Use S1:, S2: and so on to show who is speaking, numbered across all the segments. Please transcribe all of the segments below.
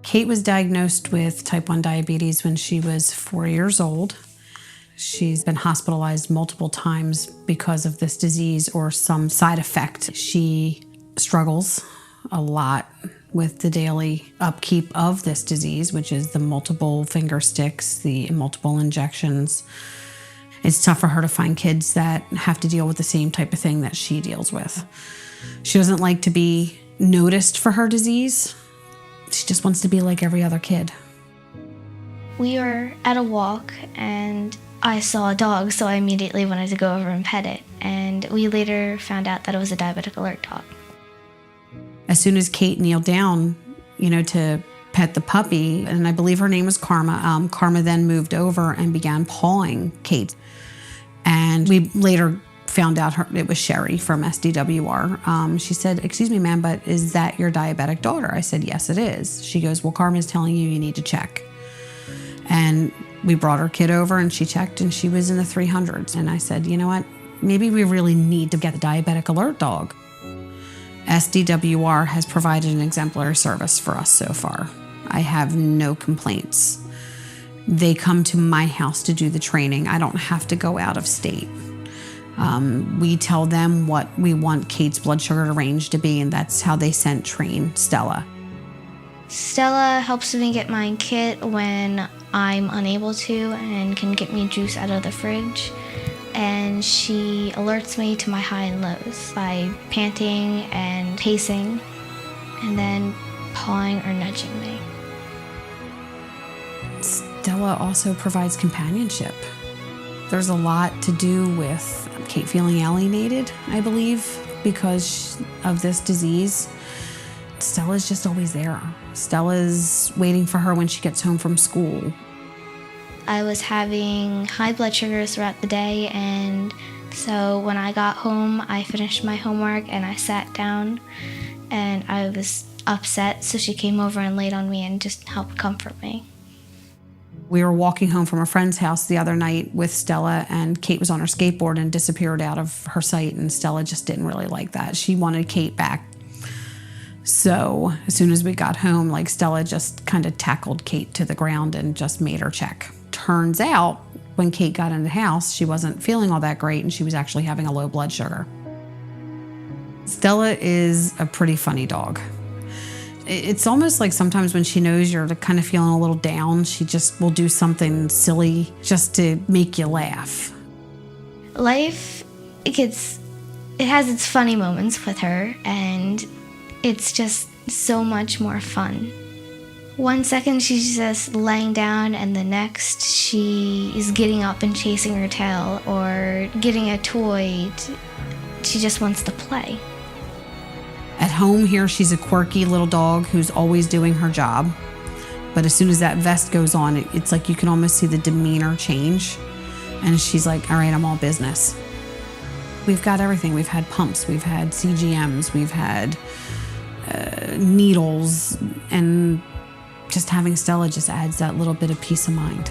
S1: Kate was diagnosed with type 1 diabetes when she was 4 years old. She's been hospitalized multiple times because of this disease or some side effect. She struggles a lot with the daily upkeep of this disease, which is the multiple finger sticks, the multiple injections. It's tough for her to find kids that have to deal with the same type of thing that she deals with. She doesn't like to be noticed for her disease. She just wants to be like every other kid.
S2: We were at a walk and I saw a dog, so I immediately wanted to go over and pet it. And we later found out that it was a Diabetic Alert Dog.
S1: As soon as Kate kneeled down, to pet the puppy, and I believe her name was Karma, Karma then moved over and began pawing Kate. And we later found out it was Sherry from SDWR. She said, "Excuse me, ma'am, but is that your diabetic daughter?" I said, "Yes, it is." She goes, "Well, Karma's telling you need to check." And we brought her kid over and she checked and she was in the 300s. And I said, "You know what? Maybe we really need to get the Diabetic Alert Dog." SDWR has provided an exemplary service for us so far. I have no complaints. They come to my house to do the training. I don't have to go out of state. We tell them what we want Kate's blood sugar range to be, and that's how they train Stella.
S2: Stella helps me get my kit when I'm unable to and can get me juice out of the fridge. And she alerts me to my high and lows by panting and pacing and then pawing or nudging me.
S1: Stella also provides companionship. There's a lot to do with Kate feeling alienated, I believe, because of this disease. Stella's just always there. Stella's waiting for her when she gets home from school.
S2: I was having high blood sugars throughout the day, and so when I got home, I finished my homework and I sat down and I was upset, so she came over and laid on me and just helped comfort me.
S1: We were walking home from a friend's house the other night with Stella, and Kate was on her skateboard and disappeared out of her sight, and Stella just didn't really like that. She wanted Kate back. So as soon as we got home, Stella just kind of tackled Kate to the ground and just made her check. Turns out, when Kate got in the house, she wasn't feeling all that great and she was actually having a low blood sugar. Stella is a pretty funny dog. It's almost like sometimes when she knows you're kind of feeling a little down, she just will do something silly just to make you laugh.
S2: Life, it has its funny moments with her, and it's just so much more fun. One second she's just laying down, and the next she is getting up and chasing her tail or getting a toy. She just wants to play.
S1: At home here, she's a quirky little dog who's always doing her job. But as soon as that vest goes on, it's like you can almost see the demeanor change. And she's like, "All right, I'm all business." We've got everything. We've had pumps, we've had CGMs, we've had needles, and just having Stella just adds that little bit of peace of mind.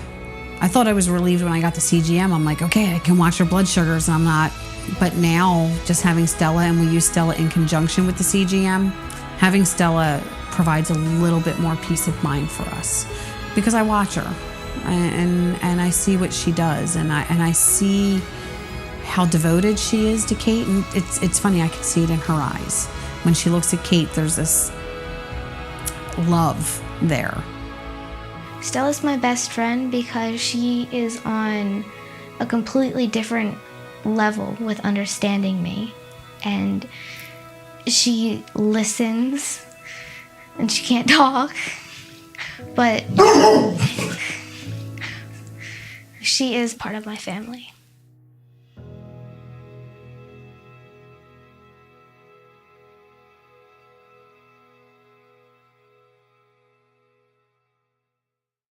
S1: I thought I was relieved when I got the CGM. I'm like, okay, I can watch her blood sugars, and I'm not. But now, just having Stella, and we use Stella in conjunction with the CGM, having Stella provides a little bit more peace of mind for us. Because I watch her, and I see what she does, and I see how devoted she is to Kate, and it's funny, I can see it in her eyes. When she looks at Kate, there's this love there.
S2: Stella's my best friend because she is on a completely different level with understanding me, and she listens, and she can't talk, but she is part of my family.